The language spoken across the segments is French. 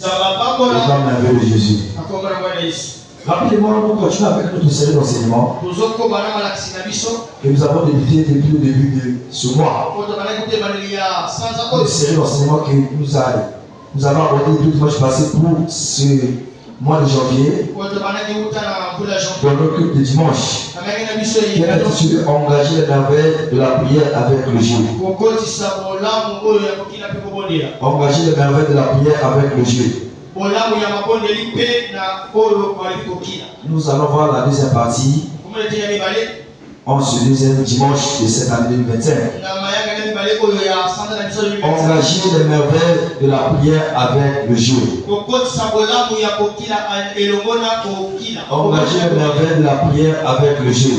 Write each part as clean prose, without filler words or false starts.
Dans la vie de Jésus. Rapidement, nous continuons avec notre série d'enseignements que nous avons débuté depuis le début de ce mois. Une série d'enseignements que nous avons abordé le dimanche passé pour ce mois de janvier. Dans notre culte de dimanche, qui est intitulé Engager les merveilles de la prière avec le jeu. Engager les merveilles de la prière avec le jeu. Nous allons voir la deuxième partie en ce deuxième dimanche de cette année 2025. Engager les merveilles de la prière avec le jeu. Engager les merveilles de la prière avec le jeu.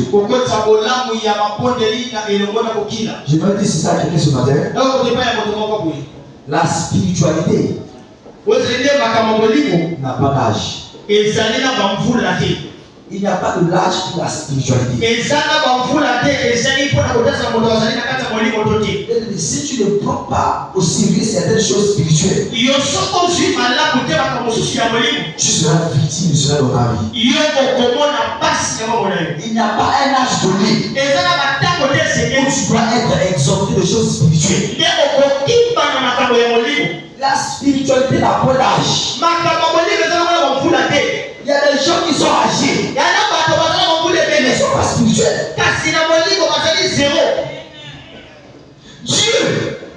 Je vais dire ça à quelqu'un ce matin. La spiritualité n'a pas d'âge. Il n'y a pas de l'âge pour la spiritualité. Si tu ne prends pas au sérieux certaines choses spirituelles, tu seras victime, tu seras dans ta vie. Il n'y a pas un âge donné où tu dois être exempté de choses spirituelles. La spiritualité n'a pas d'âge. Il y a des gens qui sont âgés, mais ils ne sont pas spirituels. Dieu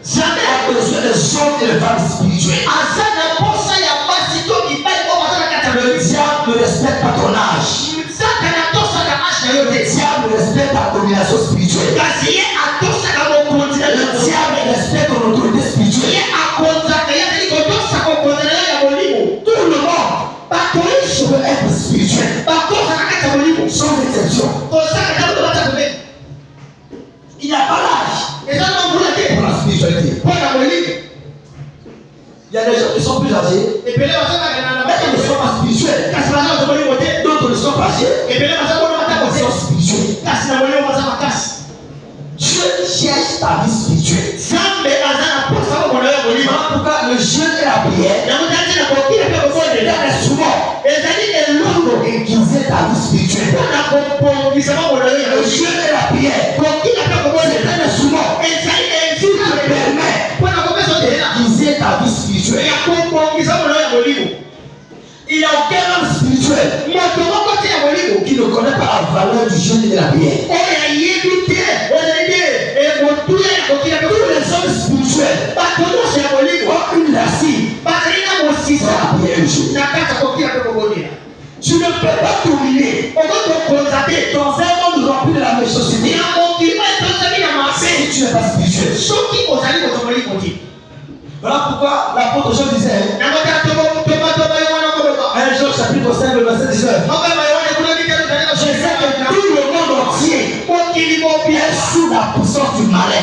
jamais a besoin des hommes et des femmes spirituels. Le diable ne respecte pas ton âge. Le diable respecte ta domination spirituelle. Le diable respecte ton autorité spirituelle. Tout le monde peut être spirituel, sans exception. Il n'y a pas l'âge pour la spiritualité. Il y a des gens qui sont plus âgés, mais ils ne sont pas spirituels. D'autres ne sont pas âgés, mais ils sont spirituels. Dieu cherche ta vie spirituelle. Voilà pourquoi le jeûne et la prière est souvent aiguiser ta vie spirituelle. Le jeûne et la prière est souvent te permet d'aiguiser ta vie spirituelle. Il n'y a aucun homme spirituel qui ne connaît pas la valeur du jeûne et de la prière. Tous les hommes spirituels ont une racine dans la prière et le jeûne. Tu ne peux pas dominer dans un monde rempli de la méchanceté si tu n'es pas spirituel. Voilà pourquoi l'apôtre Jean disait, 1 Jean chapitre 5, verset 19, je sais que tout le monde entier est sous la puissance du malin.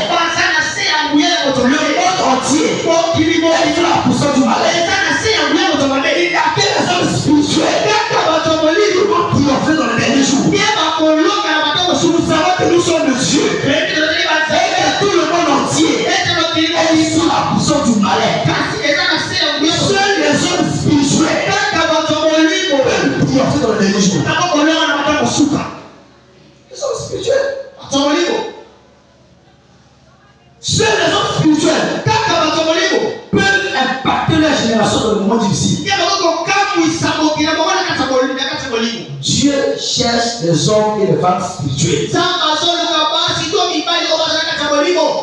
Le monde entier est sous la puissance du malin. Il n'y a que les hommes spirituels qui vont triompher dans les derniers jours. Nous savons que nous sommes de Dieu. Et que tout le monde entier est sous la puissance du malin. Seuls les hommes spirituels peuvent triompher dans les derniers jours. Ils sont spirituels. Seuls les hommes spirituels peuvent impacter la génération dans le moment difficile. Dieu cherche les hommes et les femmes spirituels.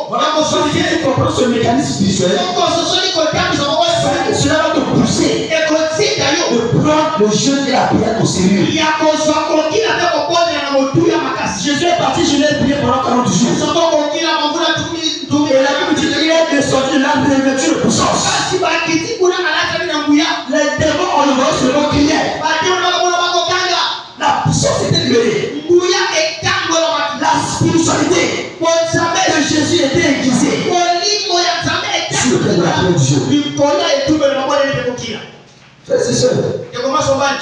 Voilà pourquoi si tu comprends ce mécanisme spirituel, cela va te pousser de prendre le jeûne et la prière au sérieux. Jésus est parti jeûner et prier pendant 40 jours. Et la Bible dit qu'il est descendu là pour revêtir de puissance. Les démons en le voyant se levant criaient. La puissance était libérée. La spiritualité de Jésus était aiguisée sur le cœur de la prière du Dieu. Frères et sœurs,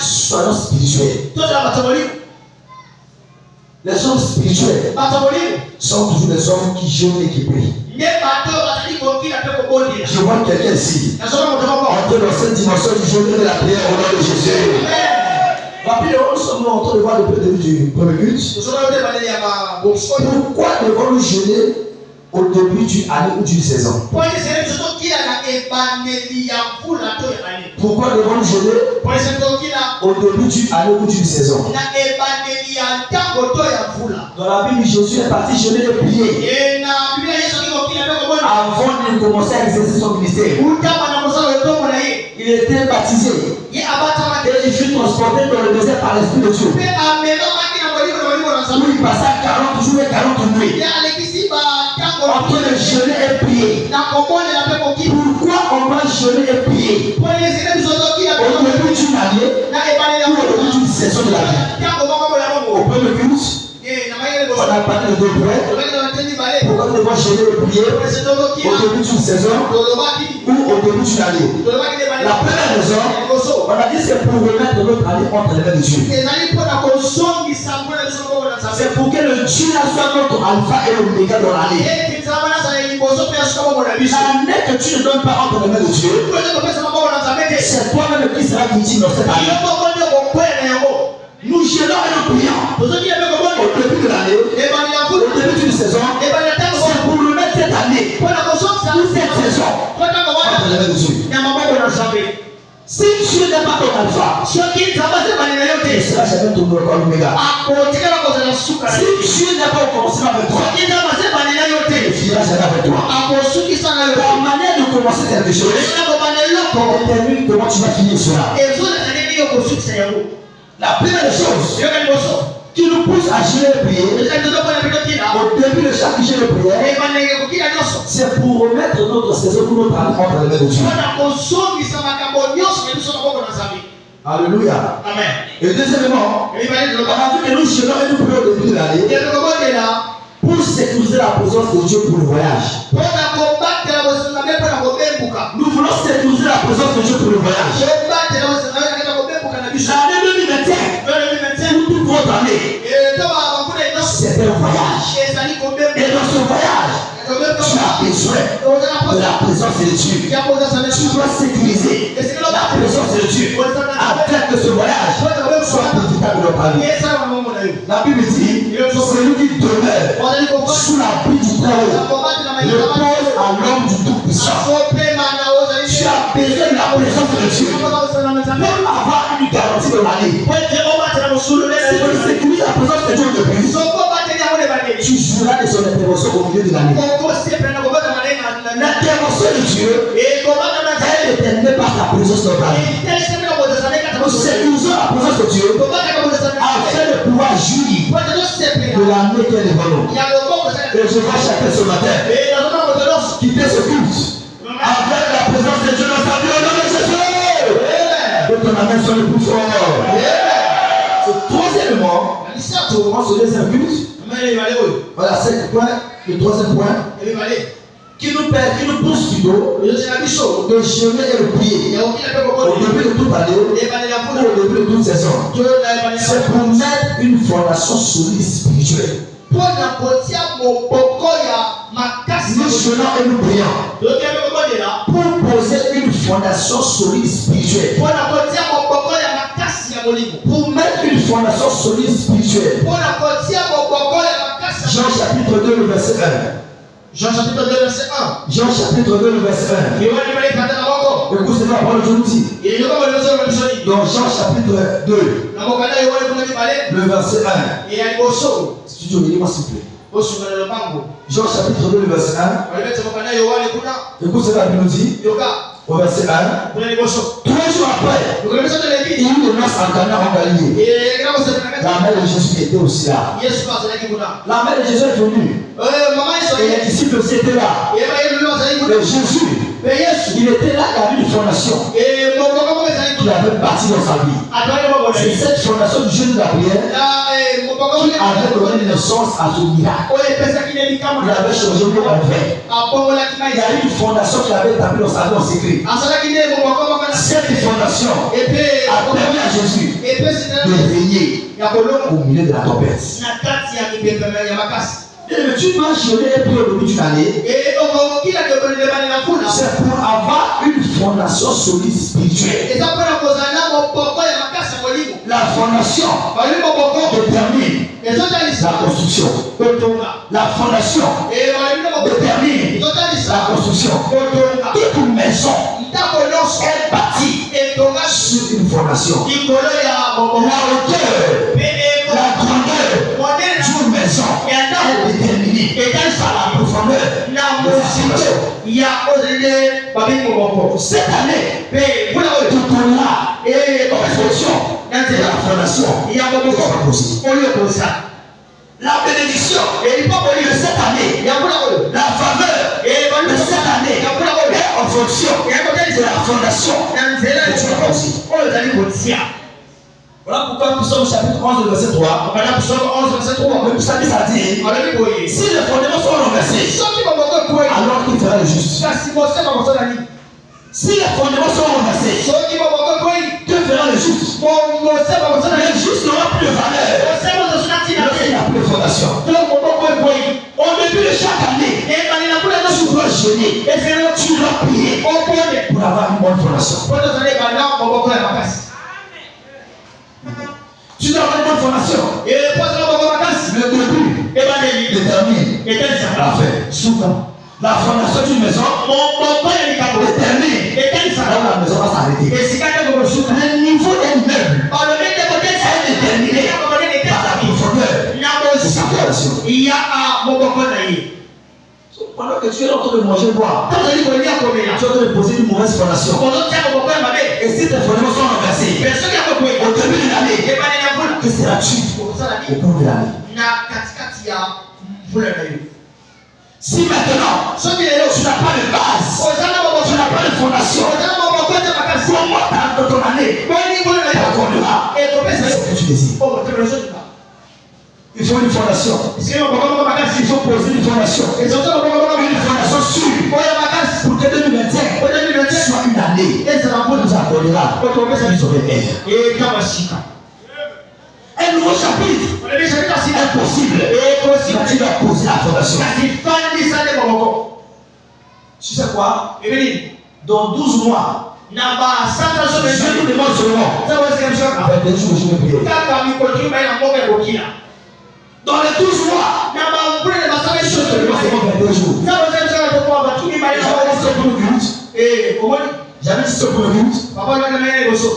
soyons spirituels. Les hommes spirituels sont toujours des hommes qui jeûnent et qui prient. Je vois quelqu'un ici. Entrer dans cette dimension du jeûne de la prière au nom de Jésus. Rapidement, nous sommes en train de voir depuis le début du premier culte. Pourquoi devons-nous jeûner au début d'une année ou d'une saison? Pourquoi devons-nous jeûner au début d'une année ou d'une saison? Dans la Bible, Jésus est parti jeûner et prier avant de commencer à exercer son ministère. Il était baptisé et il fut transporté dans le désert par l'Esprit de Dieu. Où il passa 40 jours et 40 nuits en train de jeûner et prier. Pourquoi on va jeûner et prier au début d'une année ou au début d'une saison de la vie? Au premier culte, on a parlé de deux points. Pourquoi nous devons jeûner et prier au début d'une saison ou au début d'une année? La première raison, on a dit c'est pour remettre notre année entre les mains de Dieu. C'est pour que le Dieu soit notre alpha et l'oméga dans l'année. L'année que tu ne donnes pas entre les mains de Dieu, c'est toi-même qui seras victime dans cette année. Nous jeûnons et nous prions au début de l'année, au début d'une saison, c'est pour remettre cette année ou cette saison entre les mains de Dieu. Si Dieu n'est pas ton alpha, il sera jamais ton oméga. Si Dieu n'est pas au commencement avec toi, il finira jamais avec toi. Ta manière de commencer quelque chose détermine comment tu vas finir cela. La première chose qui nous pousse à jeûner et prier au début de chaque jeûne et prière, c'est pour remettre notre saison pour notre année entre les mains de Dieu. Alléluia. Amen. Et deuxièmement, on a vu que nous jeûnons et nous prions au début de l'année pour sécuriser la présence de Dieu pour le voyage. Nous voulons sécuriser la présence de Dieu pour le voyage. L'année 2021, toute votre année, c'est un voyage. Et dans ce voyage, tu as besoin de la présence de Dieu. Tu dois sécuriser la présence de Dieu afin que ce voyage soit profitable dans ta vie. La Bible dit, celui qui demeure sous l'abri du Très-Haut repose à l'homme du Tout-Puissant. Tu as besoin de la présence de Dieu pour avoir une garantie de l'année. Si tu sécurises la présence de Dieu depuis, tu joueras de son intervention au milieu de l'année. L'intervention de Dieu, elle est déterminée par la présence de l'année. Nous sécurisons la présence de Dieu afin de pouvoir jouir de l'année qui est devant nous. Et je vois chacun ce matin quitter ce culte avec la présence de Dieu dans sa vie au nom de Jésus. Que ton amen soit le plus fort. Troisièmement, tu commences ce deuxième culte. Voilà, 5 points. Le troisième point qui nous pousse plutôt de jeûner et de prier au début de toute année ou au début de toute saison. C'est pour mettre une fondation solide spirituelle. Nous jeûnons et nous prions pour poser une fondation solide spirituelle. Pour mettre une fondation solide spirituelle. Jean chapitre 2, le verset 1. Jean chapitre 2, verset 1. Jean chapitre 2, le verset 1. Écoute ce que la parole de Dieu nous dit. Dans Jean chapitre 2, le verset 1. Si tu veux, dis-moi s'il te plaît. Jean chapitre 2, le verset 1. Écoute ce que la Bible nous dit. Au verset 1. 3 jours après, il y eut des noces en Cana en Galilée. La mère de Jésus était aussi là. La mère de Jésus est venue. Et les disciples aussi étaient là. Et Jésus, il était là, il avait une fondation qu'il avait bâtie dans sa vie. C'est cette fondation du jeûne de la prière qui avait donné naissance à ce miracle. Il avait changé l'eau en vin. Il y a eu une fondation qu'il avait établie dans sa vie en secret. Cette fondation a permis à Jésus de régner au milieu de la tempête. Tu dois gérer et puis au début du année. C'est pour avoir une fondation solide spirituelle. La fondation détermine la construction. La fondation détermine la construction. Toute maison est bâtie sur une fondation. La hauteur, la grandeur d'une maison est déterminée par la profondeur de la fondation. Cette année, tout là est en fonction de la fondation. La bénédiction de cette année, la faveur de cette année est en fonction de la fondation que tu as construite. Voilà pourquoi nous sommes au chapitre 11, verset 3. Le psalmiste a dit, si les fondements sont renversés, alors qu'il fera le juste. Si les fondements sont renversés, que fera le juste? Le juste n'aura plus de valeur lorsqu'il n'y a plus de fondation. Au début de chaque année, tu dois jeûner, tu dois prier pour avoir une bonne fondation. Tu dois avoir une bonne fondation. Le début détermine la fin. Souvent, la fondation d'une maison détermine là où la maison va s'arrêter. Le niveau d'un meuble est déterminé par la profondeur de sa fondation. Pendant que tu es en train de manger, boire, tu es en train de poser une mauvaise fondation. Et si tes fondements sont renversés, au début de l'année, que seras-tu au bout de l'année? Si maintenant, tu n'as pas de base, tu n'as pas de fondation, comment dans ton année, c'est ce que tu désires. Il faut une fondation. Il faut poser une fondation. Une fondation sûre. Pour que 2021 soit une année où nous accordera les oreilles. Un nouveau chapitre est possible. Mais tu dois poser la fondation. Tu sais quoi? Dans 12 mois, je nous demande seulement avec des jours je vais prier. Dans les 12 mois, je te demande seulement 22 jours. J'avais dit ce pour le but.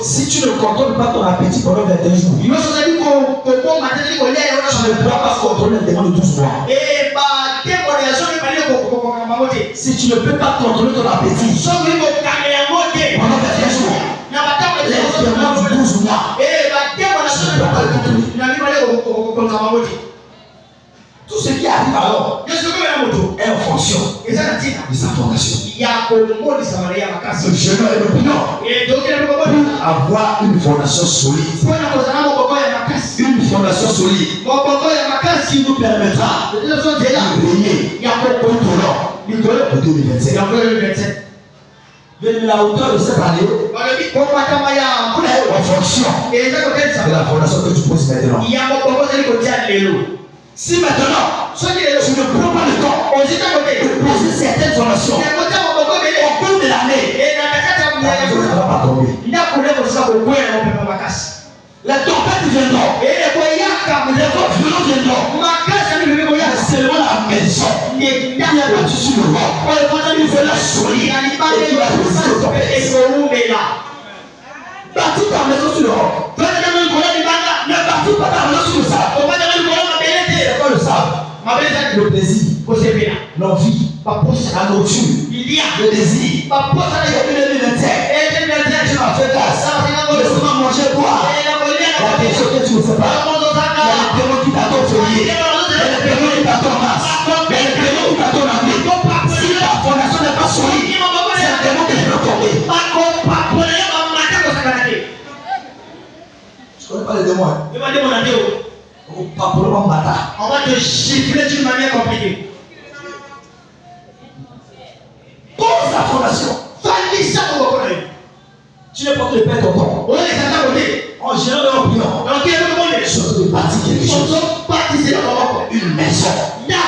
Si tu ne contrôles pas ton appétit pendant 21 jours, tu ne pourras pas contrôler le démon de 12 mois. Si tu ne peux pas contrôler ton appétit pendant 21 jours, les démons du 12 mois, tu ne peux pas le contrôler. Tout ce qui arrive alors est en fonction de sa fondation. Le jeune est l'opinion pour avoir une fondation solide. Une fondation solide qui nous permettra de briller tout au long de 2027. La hauteur de cette année est en fonction de la fondation que tu poses maintenant. Si maintenant, tu ne prends pas le temps de poser certaines fondations au cours de l'année, la maison ne va pas tomber. Les tempêtes viendront, les vents violents viendront, mais seulement la maison qui est bâtie sur le roc, il faut la solide et qui va résister aux tempêtes. Bâtis ta maison sur le roc. Ne bâtis pas ta maison sur le sable. C'est quoi le sable? Le plaisir, l'envie, la nourriture, le désir. Depuis 2021, tu m'as fait grâce. Laisse-moi manger, boire. Il y a des choses que tu ne sais pas. Il y a des démons qui t'attendent février. Il y a des démons qui t'attendent mars. Il y a des démons qui t'attendent avril. Si la fondation n'est pas solide, c'est un démon que je peux tomber. Je ne connais pas les démons. On va te gifler d'une manière compliquée. Pose la fondation. Tu ne portes pas ton temps. En gérant leur opinion. Je te bâtis quelque chose. Une maison.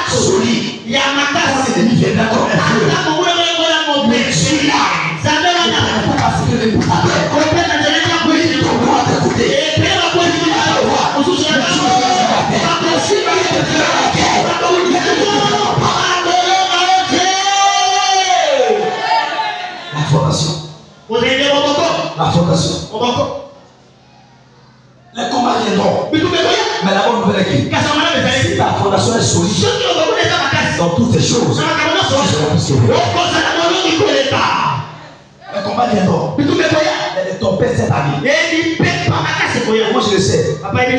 solide. Il y a ma casse. L'ennemi viendra comme un feu. Mais tu es là. Ça ne va pas passer que les bouts à terre. Il tombe à tes côtés. La fondation. La fondation. Les combats viendront. Mais la bonne nouvelle est que si ta fondation est solide dans toutes ces choses, les combats viendront. Mais les tempêtes cette année. Moi je le sais.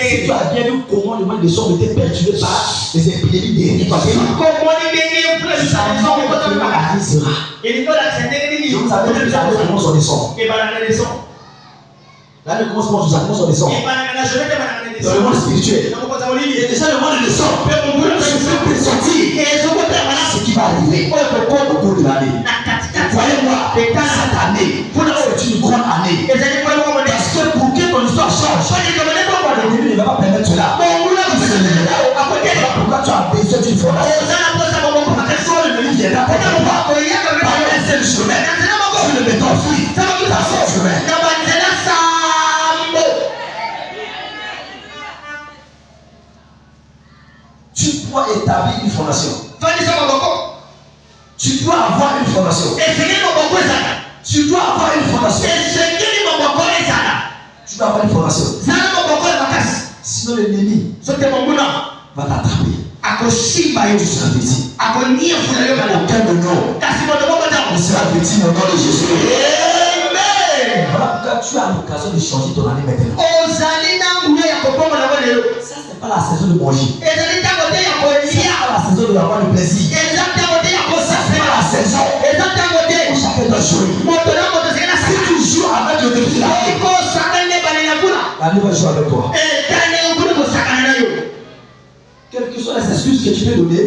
Si tu as bien vu comment le monde des hommes était perturbé par les épidémies des passées. Je vous avais dit que l'année commence en décembre. L'année commence en décembre. Dans le monde spirituel. Et déjà le monde descend. Je peux sortir. Ce qui va arriver au cours de l'année. Voyez-moi, cette année, c'est une grande année. Parce que pour que ton histoire change, le début ne va pas permettre cela. Pourquoi tu as besoin d'une fondation? Le début viendra par un seul chemin. Tu le mets en fuite. Tu as son chemin. Tu dois établir une fondation. Tu dois avoir une fondation. Tu dois avoir une fondation. Tu dois avoir une fondation. Sinon l'ennemi va t'attraper. Tu seras victime. Aucun de nous ne sera victime au nom de Jésus. Voilà pourquoi tu as l'occasion de changer ton année maintenant. Ça, ce n'est pas la saison de manger. Ce n'est pas la saison de avoir le plaisir. Ça, c'est pas la saison où chacun doit jouer. Si tu joues avec le début de l'année va jouer avec toi. Quelles que soient les excuses que tu peux donner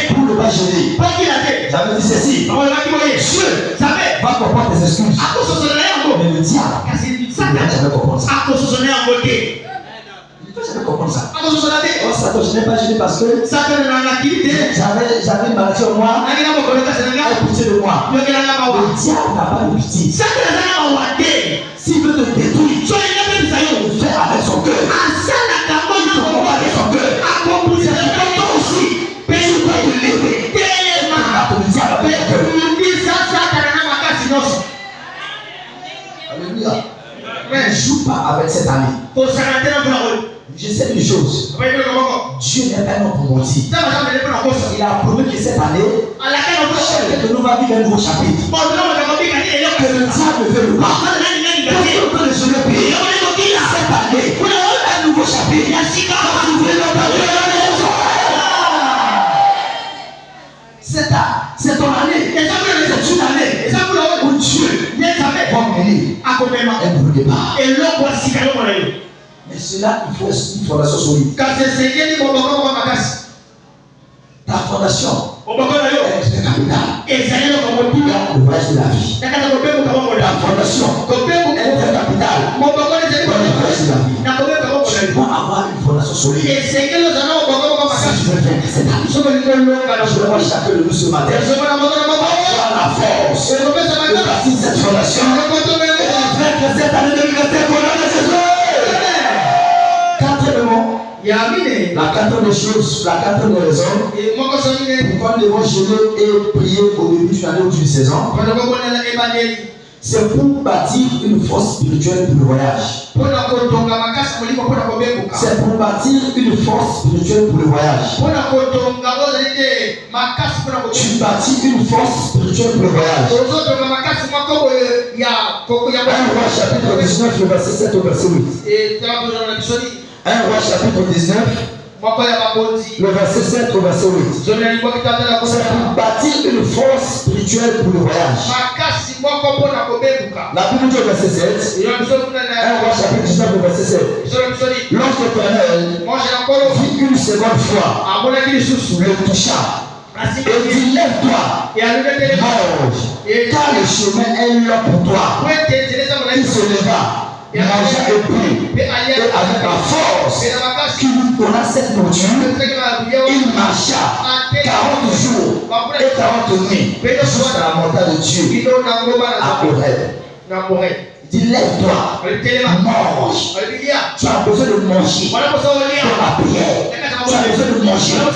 pour ne pas gêner. J'avais dit ceci. Dieu va comprendre tes excuses. Mais le diable ne va jamais comprendre ça. Il ne va jamais comprendre ça. Oh, Satan, je n'ai pas gêné parce que j'avais une maladie en moi. Elle a pitié de moi. Le diable n'a pas de pitié. S'il veut te détruire, il le fait avec son cœur. Il te combat avec son cœur. C'est pourquoi toi aussi, tu dois te lever. Le diable avec ton cœur. Alléluia. Ne joue pas avec cette année. Je sais une chose. Dieu n'est pas un homme pour mentir. Il a promis que cette année, chacun de nous va vivre un nouveau chapitre. Que le diable ne veut pas. Que le Seigneur prie. Cette année, un nouveau chapitre. C'est ton année. C'est une année où Dieu va mener un nouveau départ. Mais cela, il faut une fondation solide. Ta fondation est très capitale. Dans le voyage de la vie. Ta fondation est très capitale. Dans le voyage de la vie. Tu dois avoir une fondation solide. Si tu veux faire cette année, je vois chacun de nous ce matin. Avoir la force de bâtir cette fondation. Et faire que cette année 2021 qu'on a de Jésus. Quatrièmement, la quatrième chose, la quatrième raison, pourquoi nous devons jeûner et prier au début d'une année ou d'une saison, c'est pour bâtir une force spirituelle pour le voyage. C'est pour bâtir une force spirituelle pour le voyage. Tu bâtis une force spirituelle pour le voyage. 1 Roi chapitre 19, le verset 7 au verset 8. 1 Roi chapitre 19, le verset 7 au verset 8. C'est pour bâtir une force spirituelle pour le voyage. La Bible dit au verset 7, 1 Roi chapitre 19, le verset 7. L'ange éternel vit une seconde fois, le toucha et dit lève-toi, mange, car le chemin est long pour toi. Il se leva mangeant et pris, et avec la force qui lui donna cette nourriture, il marcha 40 jours et 40 nuits jusqu'à la montagne de Dieu à Horeb. Il dit lève-toi, mange. Tu as besoin de manger dans la prière. Tu as besoin de manger dans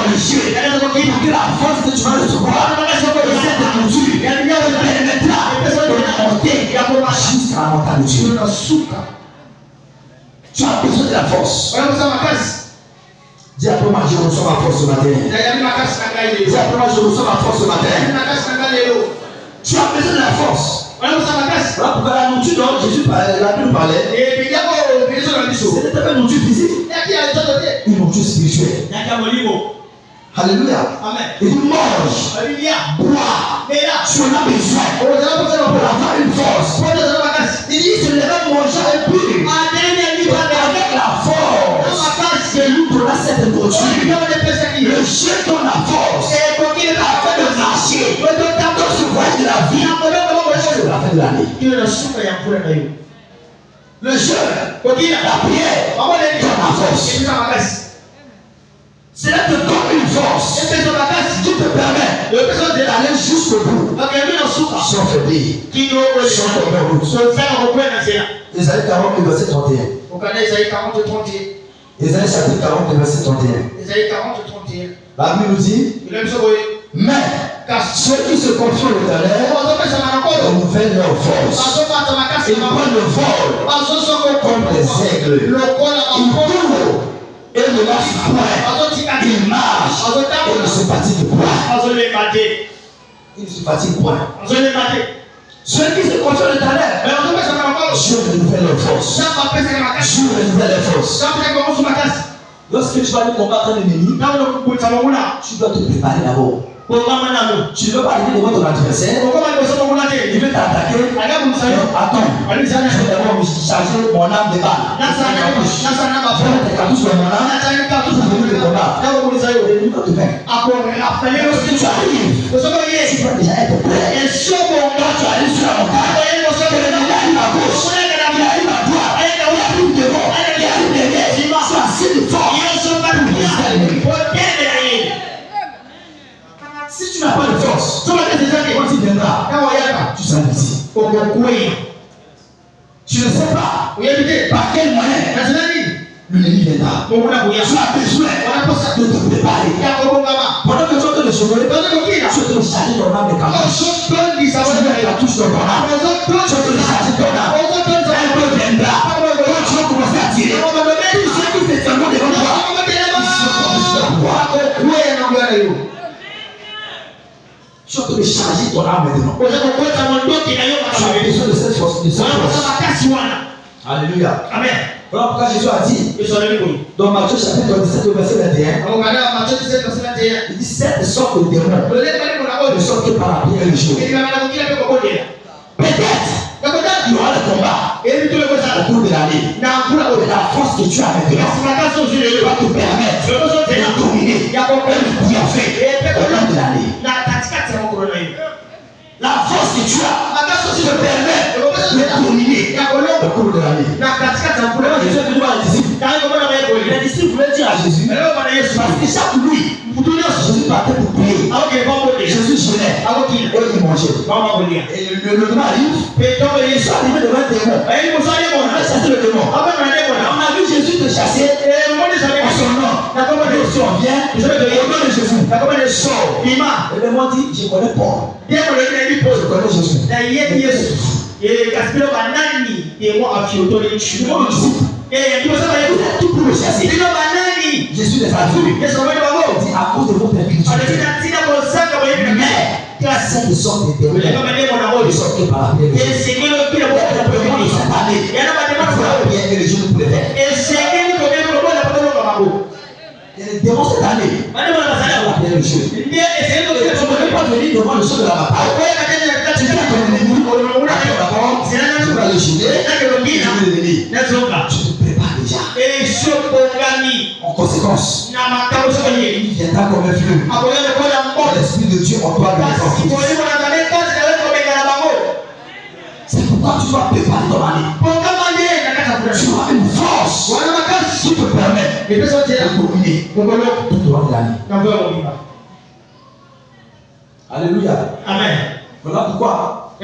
le jeu. Pour que la force que tu vas recevoir de cette nourriture te permettra de monter jusqu'à la montagne de Dieu. Tu as besoin de la force. Dis après moi, je reçois ma force ce matin. Dis après moi, je reçois ma force ce matin. Tu as besoin de la force. Voilà pourquoi la nourriture dont Jésus l'a pu nous parler. Ce n'était pas une nourriture physique. Une nourriture spirituelle. Alléluia. Il dit mange, bois. Tu en as besoin pour avoir une force. Il dit je ne vais manger un peu avec la force que nous donnons cette nourriture. Le jeu donne la force afin de marcher dans ce voyage de la vie. C'est la fin de l'année. Le jeûne, la prière, donne la force. Cela te donne une force qui te permet d'aller jusqu'au bout. Sans faiblir, sans tomber en route. Ésaïe 40, verset 31. Ésaïe chapitre 40, verset 31. La Bible nous dit, mais ceux qui se confient au Éternel renouvellent leur force. Ils prennent le vol comme les aigles. Ils courent et ne lâchent point. Ils marchent et ne se fatiguent point. Ils ne se fatiguent point. Ceux qui se confient au Éternel, Dieu renouvelle leur force. Dieu renouvelle leur force. Lorsque tu vas aller combattre un ennemi, tu dois te préparer d'abord. Tu ne veux pas arriver devant ton adversaire. Il veut t'attaquer. Attends. Je vais d'abord me charger mon âme de balles. Je vais mettre des cartouches dans mon âme. Pour venir le combat. Il va te faire. Lorsque tu arrives, tu dois déjà être prêt. Quand tu arrives sur la montagne, il arrive à gauche, il arrive à droite, il arrive devant, il arrive derrière. Tu as assez de force pour si tu n'as pas de force, quand il viendra, tu seras ici. Tu ne sais pas par quel moyen l'ennemi viendra. Tu as besoin de te préparer. Pendant que tu es en train de sauver, tu es en train de charger ton âme de cartouche. Tu mets la cartouche dans ton âme. Tu es en train de charger ton âme. Un peu viendra. Quand tu vas commencer à tirer, tout ce qui fait seulement devant toi, ils sont pouvoir. Tu es en train de charger ton âme maintenant. Tu as besoin de cette force. Alléluia. Amen. Voilà pourquoi Jésus a dit dans Matthieu chapitre 17 verset 21, il dit cette sorte de démons ne sortent que par la prière et le jeûne. Peut-être il y aura le combat au cours de l'année. La force que tu as maintenant va te permettre de dominer le bienfait au long de l'année. La force que tu as te permet de dominer au cours de l'année. Jésus est venu voir les disciples. Les disciples voulaient dire à Jésus, parce que chaque nuit, Jésus partait pour prier. Jésus jeûnait et il mangeait. Et le lendemain arrive, ils sont arrivés devant un démon. Il a chassé le démon. On a vu Jésus te chasser en son nom. Et si on vient, au nom de Jésus, il sort. Et le démon dit, je connais Paul. Je connais Jésus. Tout pour le chasser. Jésus les a vus. Il dit à cause de votre incrédulité. Mais cette sorte de démons ne sortent que par la prière. Il y a des démons de Satané. Il faut la prière et le jeûne pour les faire. Il y a des démons cette année. Il faut la prière et le jeûne. Tu ne peux pas venir devant le sol de la bataille. Tu dis à ton ennemi, tu vas le jeûner, tu vas le venir. Tu te prépares déjà. En conséquence, il viendra comme un fleuve. L'Esprit de Dieu en toi le confiance. C'est pourquoi tu dois préparer ton année. Alléluia. Amen. Voilà pourquoi,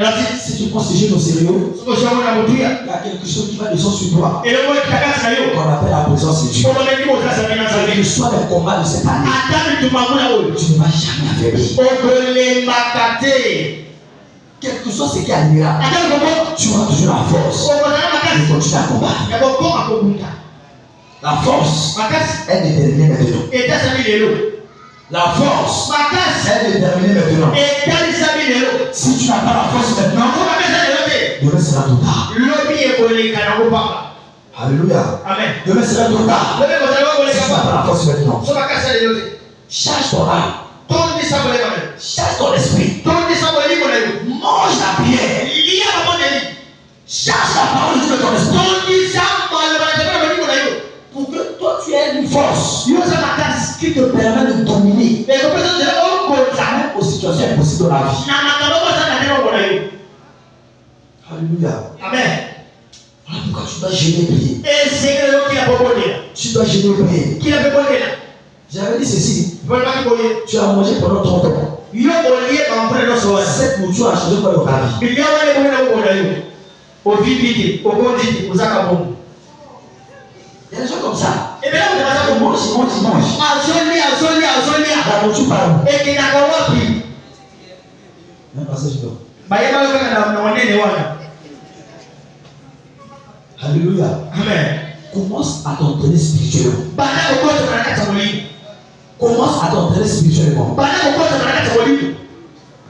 si tu prends ce jeûne au sérieux, il y a quelque chose qui va descendre sur toi. Qu'on appelle la présence de Dieu. Que ce soit le combat de cette année, tu ne vas jamais affaiblir. Quel que soit ce qui arrivera, tu auras toujours la force de continuer à combattre. La force est déterminée maintenant. La force est déterminée maintenant. Si tu n'as pas la force maintenant, demain sera trop tard. Alléluia. Amen. Demain sera trop tard. Si tu n'as pas la force maintenant, charge ton âme. Charge ton esprit. Mange la prière. Charge la parole de ton esprit. Pour que toi tu aies une force qui te permet de dominer même aux situations impossibles de la vie. Alléluia. Amen. Voilà pourquoi tu dois gêner prier. Tu dois gêner prier. J'avais dit ceci. Tu as mangé pendant 30 ans. Cette nourriture a changé quoi dans ta vie? Il y a des gens comme ça. Ils mangent. La nourriture parle. Même pas ça, je dors. Alléluia. Amen. Commence à t'entraîner spirituellement. Commence à t'entraîner spirituellement.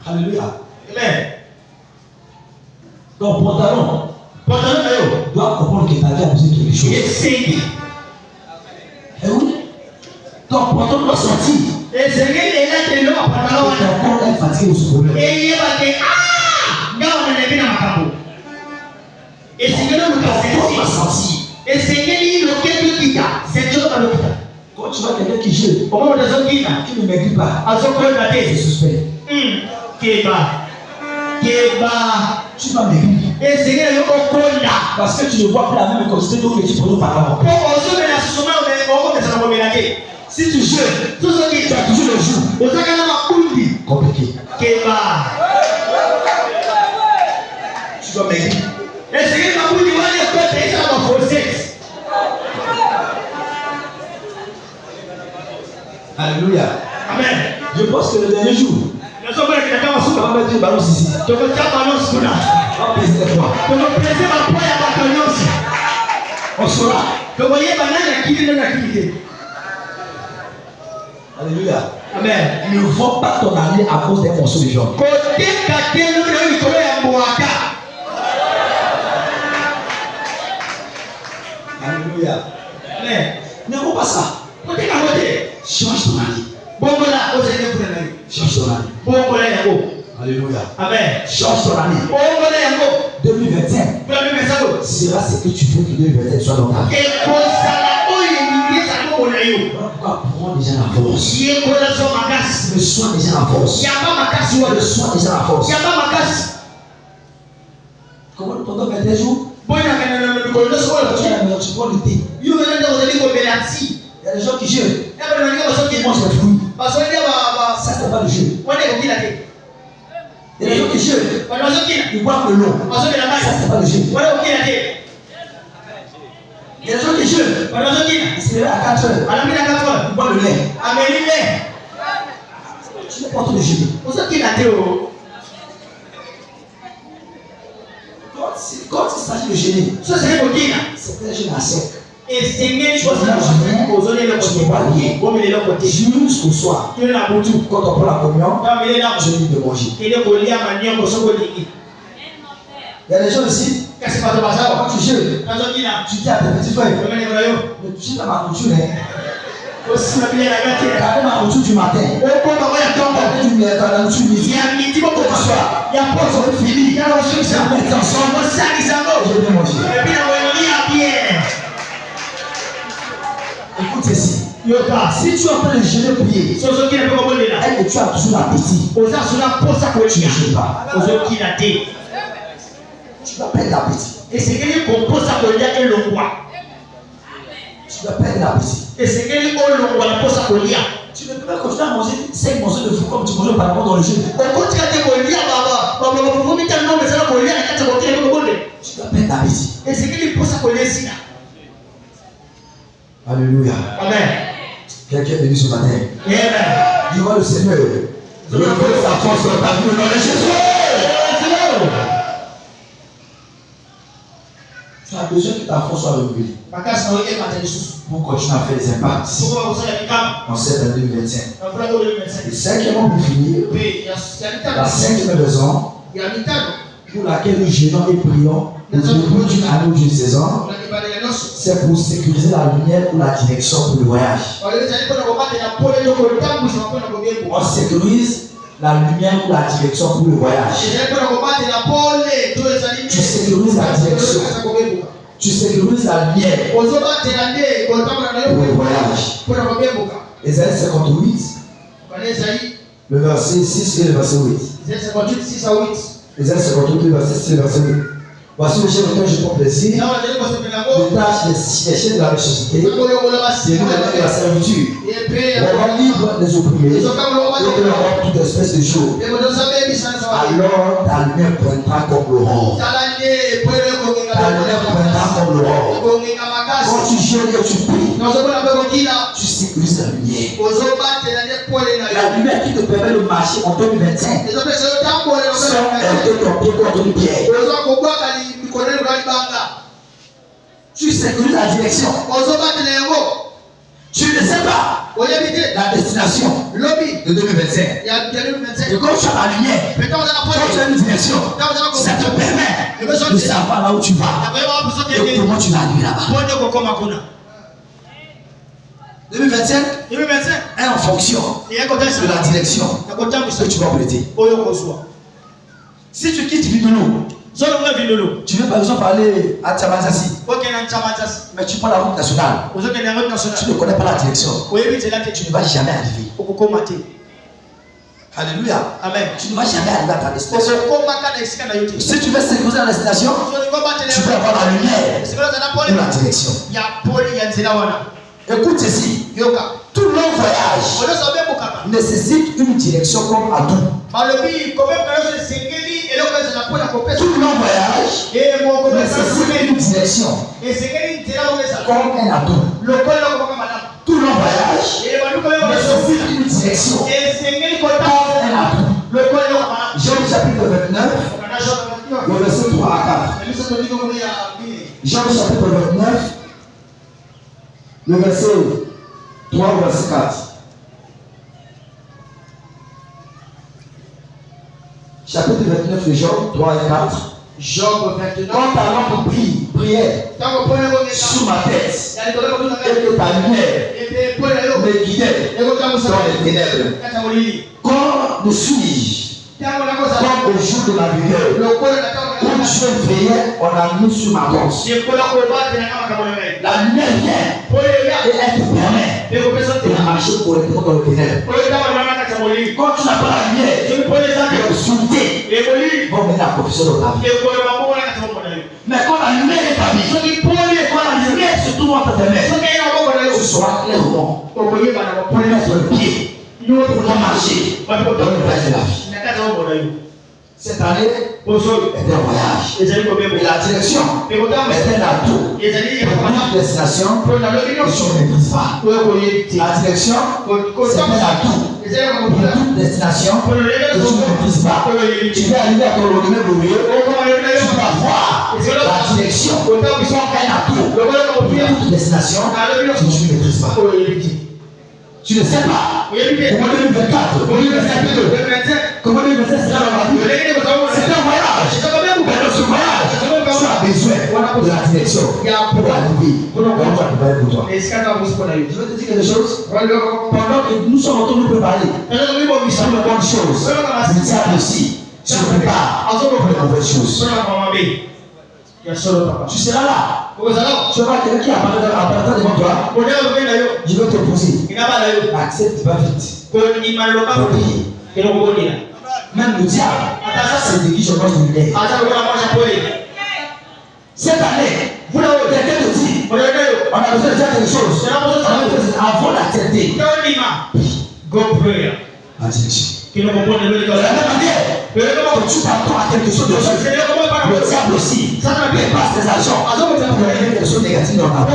Alléluia. Amen. Ton pantalon doit comprendre que ta vie a besoin de quelque chose. Eh oui. Ton pantalon doit sortir. Ton corps est fatigué de ce problème. Ton corps doit sortir. Quand tu vois quelqu'un qui jeûne, qui ne maigrit pas, c'est suspect. Tu vas maigrir. Parce que tu ne vois plus la même quantité d'eau que tu prenais auparavant. Si tu jeûnes, tu as toujours le jour compliqué. Tu dois maigrir. Alléluia. Amen. Je pense que le dernier jour, on va mettre une balance ici. On va peser les poids. On sera. Alléluia. Amen. Ne vends pas ton année à cause des morceaux de viande. Alléluia. Amen. Ne vends pas ça. Change ton année. Change ton année. Alléluia. Amen. Change ton année. 2025 sera ce que tu veux que 2025 soit dans ta vie. Pourquoi prends déjà la force? Le soin déjà la force. Le soin déjà la force. Comment pendant 21 jours? Tu prends le thé. Il y a des gens qui jeûnent. Ils mangent les fruits. Ça, c'est pas le jeûne. Il y a des gens qui jeûnent. Ils boivent le long. Ça, c'est pas le jeûne. Il y a des gens qui jeûnent. Ils se lèvent à 4 heures. Ils boivent le lait. Tu n'es pas en train de jeûner. Quand il s'agit de jeûner, c'est un jeûne à sec. Tu ne peux pas lier. Jusqu'au soir. Quand on prend la communion, je dis de manger. Il y a des gens ici, quand tu jeûnes, tu dis à tes petits frères, ne touchez pas ma nourriture. Regardez ma nourriture du matin. Regardez du la nourriture du midi. Il y a pas de fini. Il y a ensemble. Je vais manger. Écoute ceci. Si tu es en train de jeûner prier et que tu as toujours l'appétit, tu ne jeûnes pas. Tu vas perdre l'appétit. Tu dois perdre l'appétit. Et c'est qu'il y a un peu de colia. Tu ne peux pas continuer à manger 5 morceaux de fruits comme tu manges auparavant dans le jeu. Tu dois perdre l'appétit. Et c'est qu'il y a un peu de colia. Alléluia. Amen. Quelqu'un est venu ce matin. Amen. Dis-moi le Seigneur. Je veux sa force dans ta vie au nom de Jésus. Tu as besoin que ta force soit renouvelée pour continuer à faire des impacts en cette année 2025. Et cinquièmement, pour finir, la cinquième raison pour laquelle nous gênons et prions au début d'une année ou d'une saison, c'est pour sécuriser la lumière ou la direction pour le voyage. On sécurise la lumière ou la direction pour le voyage. Tu sécurises la direction. Tu sécurises la lumière pour le voyage. Ésaïe 58, le verset 6 et le verset 8. Ésaïe 58, le verset 6 et le verset 8. Voici le chef auquel je prends plaisir, détache les chaînes de la méchanceté, de la servitude, rend libre les opprimés, et de leur rendre toute espèce de choses. Alors ta lumière pointera comme l'aurore. Ta lumière pointera comme l'aurore. Quand tu jeûnes et tu pries, tu sécurises la lumière. La lumière qui te permet de marcher en 2025 sans heurter ton pied contre une pierre. Tu sécurises la direction. Tu ne sais pas la destination de 2025. Et quand tu as la lumière, quand tu as une direction, ça te permet de savoir là où tu vas et comment tu vas arriver là-bas. 2025 est en fonction de la direction que tu vas prêter. Si tu quittes Vindolo, tu veux par exemple aller à Tchamanzassi, mais tu prends la route nationale, tu ne connais pas la direction, tu ne vas jamais arriver. Alléluia. Amen. Tu ne vas jamais arriver à ta destination. Si tu veux sécuriser la destination, tu peux avoir la lumière ou la direction. Écoute ceci. Tout long voyage nécessite une direction comme atout. Tout long voyage nécessite une direction comme un atout. Tout long voyage nécessite une direction comme un atout. Jean chapitre 29, le verset 3 à 4. Jean chapitre 29, le verset 3 au verset 4. Chapitre 29 de Jean 3 et 4. Job 29. Quand ta lampe priait sous ma tête et que ta lumière me guidait dans les ténèbres, quand me suis-je comme au jour de ma vigueur, quand Dieu veillait, on a mis sur ma danse. La lumière vient et elle te permet de marcher correctement dans le ténèbre. Quand tu n'as pas la lumière, l'obscurité va mener la profession de ta vie. Mais quand la lumière est ta vie, quand la lumière se trouve entre tes mains, tu seras clairement pour mettre le pied, pour marcher dans le voyage de la vie. Cette année est un voyage. Et la direction est un atout. Pour une destination que tu ne maîtrises pas. La direction, c'est un atout. Pour toute destination que tu ne maîtrises pas. Tu vas arriver à ton logement glorieux. Tu vas voir la direction comme un atout. Pour toute destination que tu ne maîtrises pas. Tu ne sais pas comment 2024, comment 2027 sera dans ma vie. C'est un voyage. Mais dans ce voyage, tu as besoin de la direction pour arriver. On va préparer pour toi. Je veux te dire quelque chose. Pendant que nous sommes en train de nous préparer, sur les bonnes choses, le diable aussi se prépare pour les mauvaises choses. Tu seras là. Tu vas quelqu'un qui apparaîtra devant toi. Je vais te poser. Accepte, va vite. Même le diable, c'est de qui je mange du lait. Cette année, quelqu'un te dit, On a besoin de dire quelque chose. Avant d'accepter. Go prayer. En direction. De la même manière que tu t'attends à quelque chose de Dieu, le diable aussi dépasse tes agents pour régler quelque chose de négatif dans ta vie.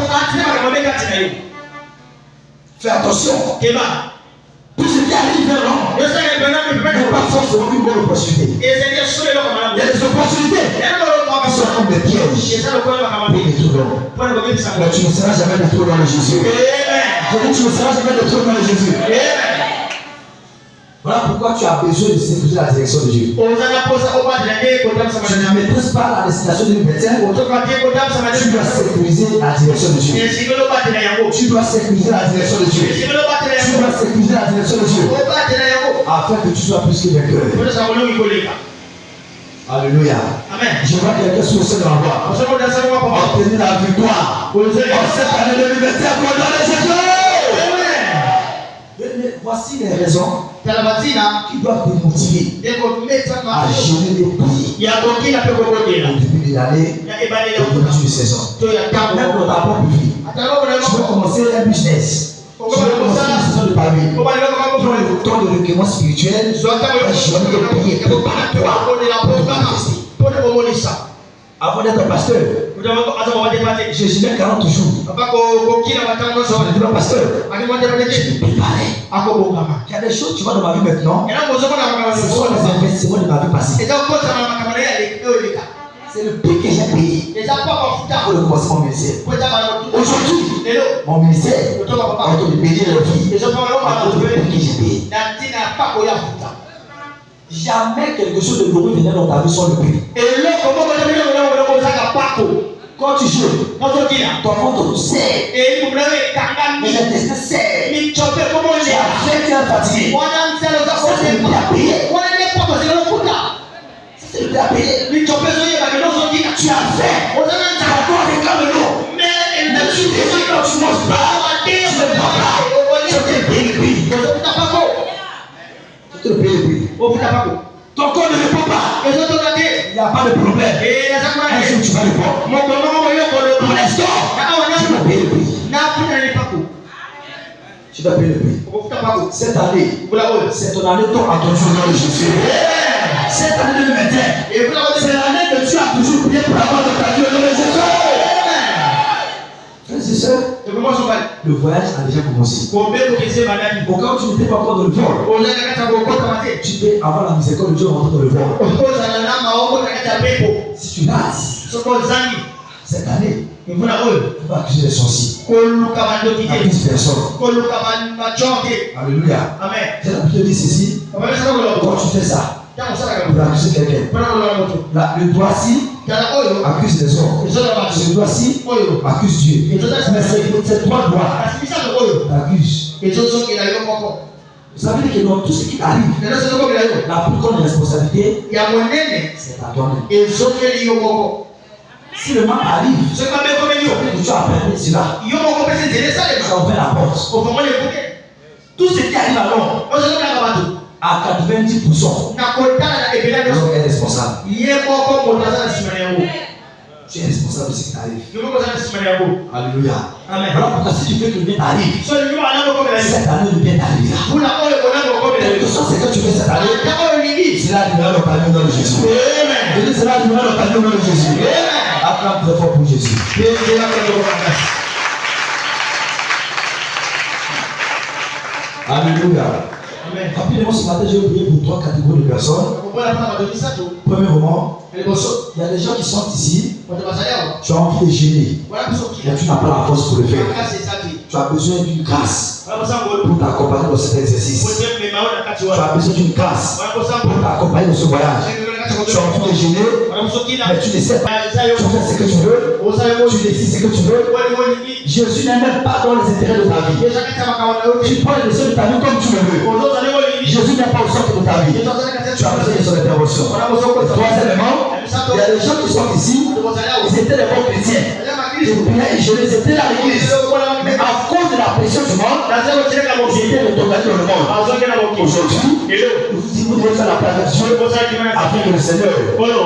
Fais attention. Tout ce qui arrive vers l'homme n'est pas forcément une bonne opportunité. Il y a des opportunités qui sont comme des pièges pour détruire l'homme. Mais tu ne seras jamais détruit dans le Jésus. Je dis tu ne seras jamais détruit dans le Jésus. Voilà pourquoi tu as besoin de sécuriser la direction de Dieu. Tu ne maîtrises pas la destination d'une personne. Tu dois sécuriser la direction de Dieu. Tu dois sécuriser la direction de Dieu. Tu dois sécuriser la direction de Dieu. Afin que tu sois plus que vainqueur. Alléluia. Amen. Je vois quelqu'un sur le sol de la voie. Obtenir la victoire. En cette année de liberté, pour donner Jésus. Voici les raisons qui doivent te motiver à gérer des prix au début de l'année et au début de saison. Même dans ta propre vie, tu veux commencer un business. Tu veux commencer une saison de paris. Prends le temps de recueillement spirituel, un journée de prière, prépare-toi pour te manifester. Avant d'être pasteur, je suis 40 jours. Je dis pasteur, je me préparais. Il y a des choses, tu vois, dans ma vie maintenant. Ce sont les investissements de ma vie passée. C'est le prix que j'ai payé pour le commencer mon ministère. Aujourd'hui, mon ministère est en train de bénir les filles à cause du prix que j'ai payé. Jamais quelque chose de glorieux venait dans ta vie sans le prix. Quand tu joues, ton ventre serre, mais l'intestin serre. Tu as fait, tu es fatigué. Ça, c'est le prix à payer. C'est le prix à payer. Tu as fait, d'accord, réclame l'eau. Mais tu dis quand tu ne manges pas, tu ne bois pas. Tu te payes le prix. Tu te payes le prix. Ton corps ne répond pas. Il n'y a pas de problème. Un jour tu vas le voir. Pour l'instant, tu vas payer le prix. Tu vas payer le prix. Cette année, c'est ton année, ton attention dans le Jésus. Cette année 2021, c'est l'année que tu as toujours prié pour avoir de ta vie dans le Jésus. Frères et sœurs, le voyage a déjà commencé. Au cas où tu n'étais pas encore dans le vol, tu peux avoir la miséricorde de Dieu rentrer dans le vol. Si tu rates cette année, tu vas accuser les sorciers. Accuse personne. Alléluia. J'ai l'habitude de dire ceci. Quand tu fais ça, tu vas accuser quelqu'un. Le doigt-ci accuse les hommes. Ce doigt-ci accuse Dieu. Mais ces trois doigts t'accusent. Ça veut dire que dans tout ce qui t'arrive, la plus grande responsabilité, c'est à toi-même. Si le mal arrive, tu as appris cela. Tu as ouvert la porte. Tout ce qui arrive à l'homme, à 90%, l'homme est responsable. Tu es responsable de ce qui t'arrive. Alléluia. Voilà pourquoi si tu veux que le bien t'arrive, cette année le bien t'arrivera. Quelque chose c'est que tu fais cette année, c'est là que l'occasion dans le Jésus. Je dis c'est là que l'occasion dans le Jésus. Acclame très fort pour Jésus. Alléluia. Rapidement ce matin, j'ai prié pour 3 catégories de personnes. Premièrement, il y a des gens qui sont ici. Tu as envie de gêner, mais tu n'as pas la force pour le faire. Tu as besoin d'une grâce pour t'accompagner dans cet exercice. Tu as besoin d'une grâce pour t'accompagner dans ce voyage. Tu as envie de gêner, mais tu ne sais pas. Tu fais ce que tu veux, tu décides ce que tu veux. Jésus n'est même pas dans les intérêts de ta vie. Tu prends les décisions de ta vie comme tu le veux. Jésus n'est pas au centre de ta vie. Tu as besoin de son intervention. Troisièmement, il y a des gens qui sont ici, ils étaient des bons chrétiens. Je les étais à l'église. Mais à cause de la pression du monde, ils étaient retournés dans le monde. Aujourd'hui, vous devez faire la place de Dieu afin que le Seigneur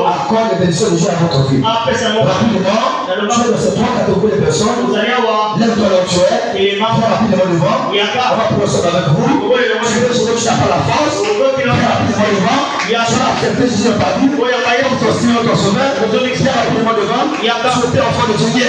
accorde les bénédictions de Dieu à votre vie. Rapidement, tu es dans ces 3 catégories de personnes. Lève On va pouvoir sortir avec vous. Je ne pas la force. Rapidement devant. Je vais accepter Jésus dans ta vie. Comme ton Seigneur, ton Sauveur. Je vais rapidement devant. Souhaiter enfant de Dieu.